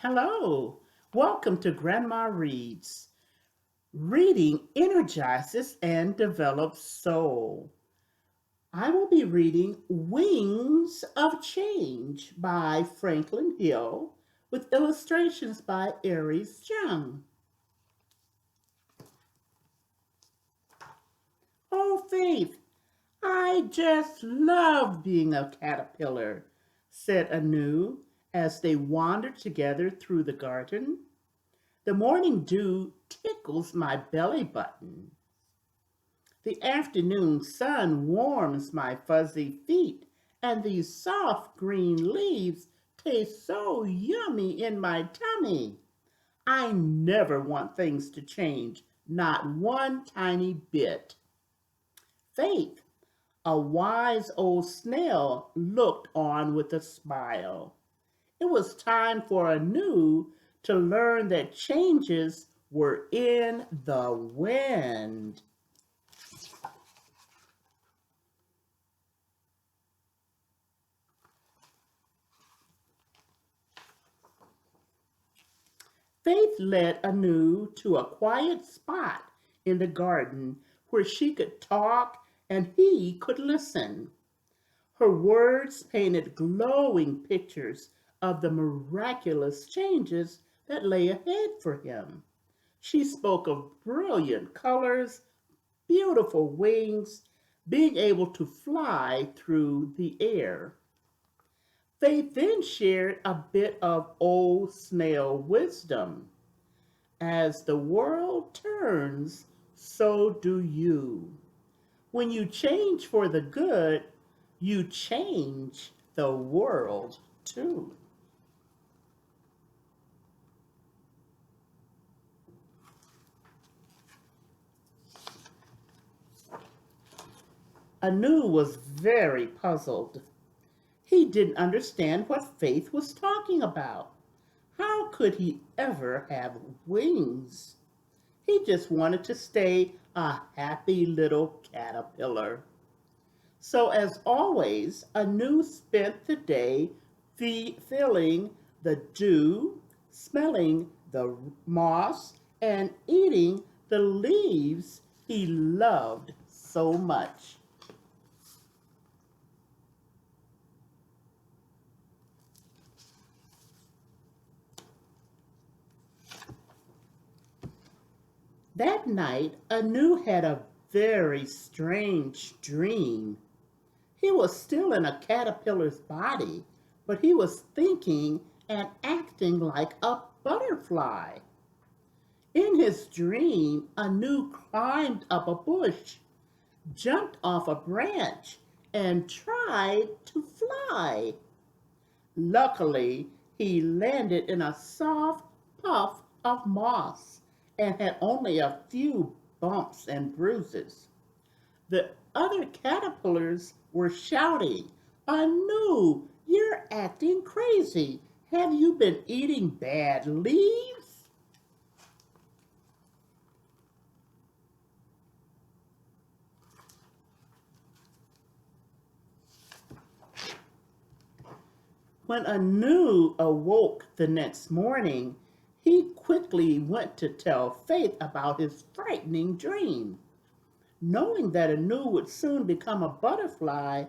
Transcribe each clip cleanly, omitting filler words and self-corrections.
Hello, welcome to Grandma Reads. Reading energizes and develops soul. I will be reading Wings of Change by Franklin Hill with illustrations by Aries Cheung. Oh, Faith, I just love being a caterpillar, said Anew as they wandered together through the garden. The morning dew tickles my belly button. The afternoon sun warms my fuzzy feet, and these soft green leaves taste so yummy in my tummy. I never want things to change, not one tiny bit. Faith, a wise old snail, looked on with a smile. It was time for Anew to learn that changes were in the wind. Faith led Anew to a quiet spot in the garden where she could talk and he could listen. Her words painted glowing pictures of the miraculous changes that lay ahead for him. She spoke of brilliant colors, beautiful wings, being able to fly through the air. They then shared a bit of old snail wisdom. As the world turns, so do you. When you change for the good, you change the world too. Anu was very puzzled. He didn't understand what Faith was talking about. How could he ever have wings? He just wanted to stay a happy little caterpillar. So, as always, Anu spent the day feeling the dew, smelling the moss, and eating the leaves he loved so much. That night, Anu had a very strange dream. He was still in a caterpillar's body, but he was thinking and acting like a butterfly. In his dream, Anu climbed up a bush, jumped off a branch, and tried to fly. Luckily, he landed in a soft puff of moss and had only a few bumps and bruises. The other caterpillars were shouting, Anu, you're acting crazy. Have you been eating bad leaves? When Anu awoke the next morning, he quickly went to tell Faith about his frightening dream. Knowing that Anu would soon become a butterfly,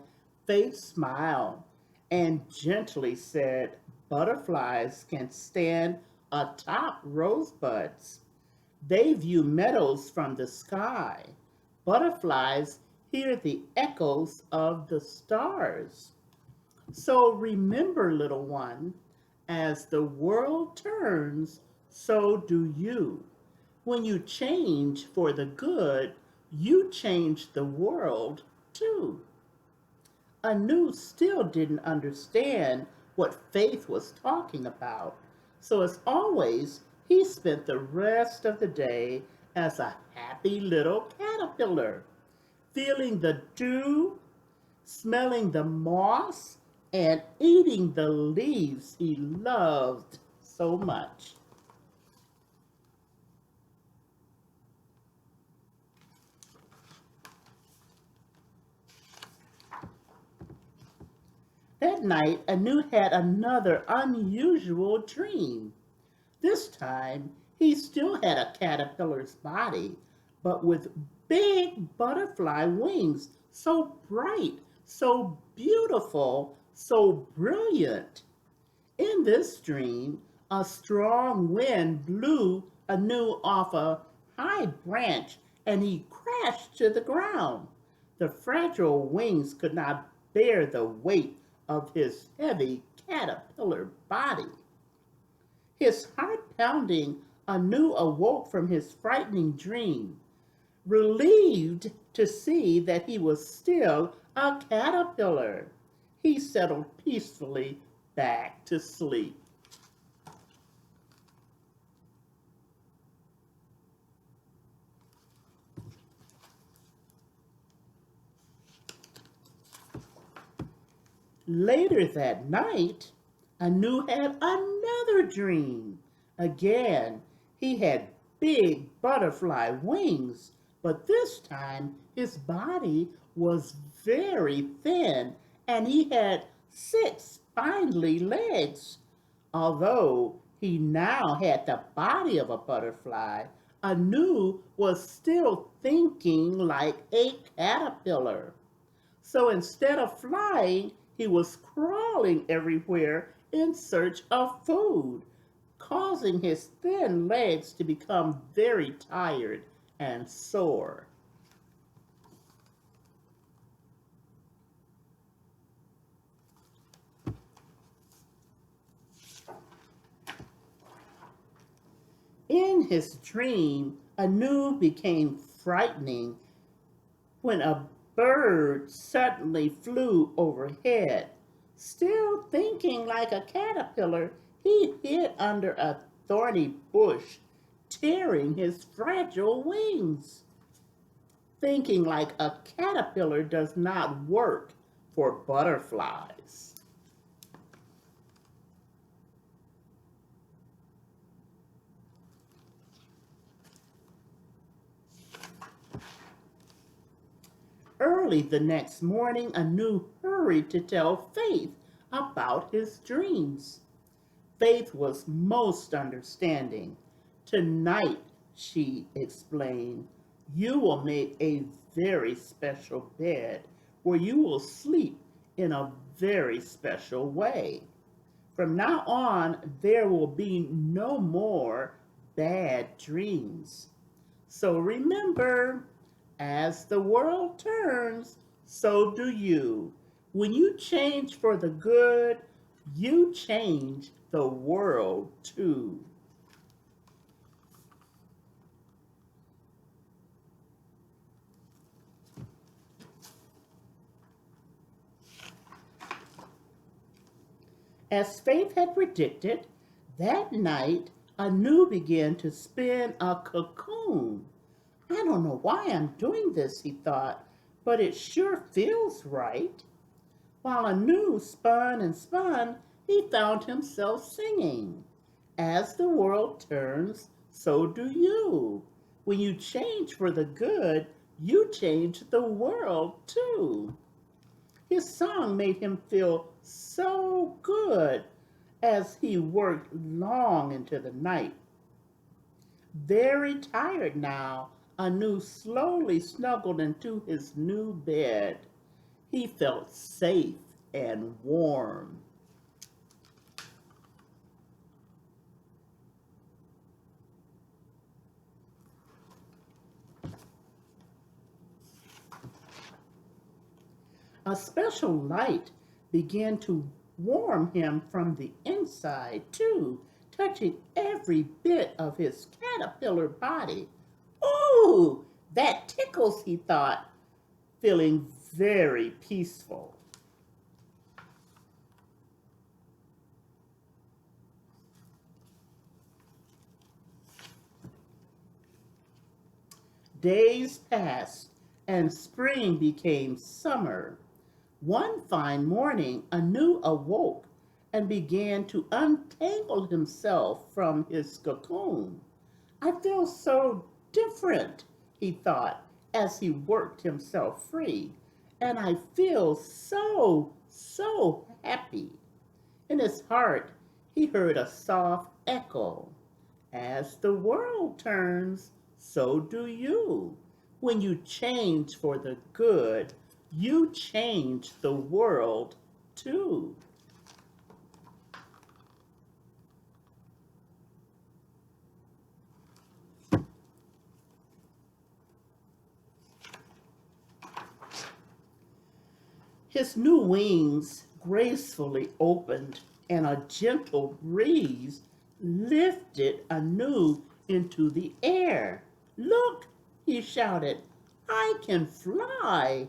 Faith smiled and gently said, Butterflies can stand atop rosebuds. They view meadows from the sky. Butterflies hear the echoes of the stars. So remember, little one, as the world turns, so do you. When you change for the good, you change the world too. Anu still didn't understand what Faith was talking about. So, as always, he spent the rest of the day as a happy little caterpillar, feeling the dew, smelling the moss, and eating the leaves he loved so much. That night, Anu had another unusual dream. This time, he still had a caterpillar's body, but with big butterfly wings, so bright, so beautiful, so brilliant. In this dream, a strong wind blew Anew off a high branch and he crashed to the ground. The fragile wings could not bear the weight of his heavy caterpillar body. His heart pounding, Anew awoke from his frightening dream, relieved to see that he was still a caterpillar. He settled peacefully back to sleep. Later that night, Anu had another dream. Again, he had big butterfly wings, but this time his body was very thin and he had six spindly legs. Although he now had the body of a butterfly, Anu was still thinking like a caterpillar. So instead of flying, he was crawling everywhere in search of food, causing his thin legs to become very tired and sore. In his dream, Anu became frightening when a bird suddenly flew overhead. Still thinking like a caterpillar, he hid under a thorny bush, tearing his fragile wings. Thinking like a caterpillar does not work for butterflies. Early the next morning, Anu hurried to tell Faith about his dreams. Faith was most understanding. Tonight, she explained, you will make a very special bed where you will sleep in a very special way. From now on, there will be no more bad dreams. So remember, as the world turns, so do you. When you change for the good, you change the world too. As Faith had predicted, that night Anu began to spin a cocoon. I don't know why I'm doing this, he thought, but it sure feels right. While Anu spun and spun, he found himself singing. As the world turns, so do you. When you change for the good, you change the world too. His song made him feel so good as he worked long into the night. Very tired now, Anu slowly snuggled into his new bed. He felt safe and warm. A special light began to warm him from the inside, too, touching every bit of his caterpillar body. Ooh, that tickles, he thought, feeling very peaceful. Days passed and spring became summer. One fine morning, Anu awoke and began to untangle himself from his cocoon. I feel so different, he thought as he worked himself free, and I feel so happy. In his heart, he heard a soft echo. As the world turns, so do you. When you change for the good, you change the world too. His new wings gracefully opened, and a gentle breeze lifted Anew into the air. Look, he shouted, I can fly.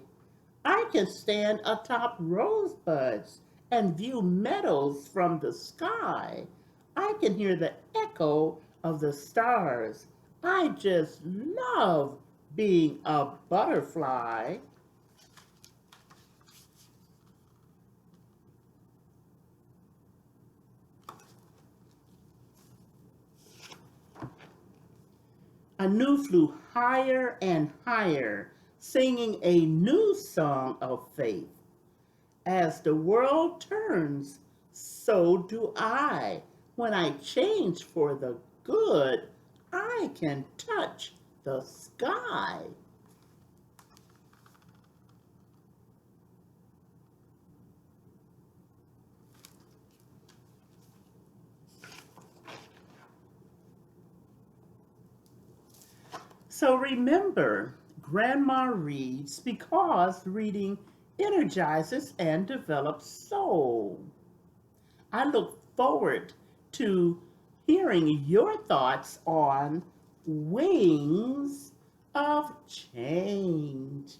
I can stand atop rosebuds and view meadows from the sky. I can hear the echo of the stars. I just love being a butterfly. Anu flew higher and higher, singing a new song of faith. As the world turns, so do I. When I change for the good, I can touch the sky. So remember, Grandma reads because reading energizes and develops soul. I look forward to hearing your thoughts on wings of change.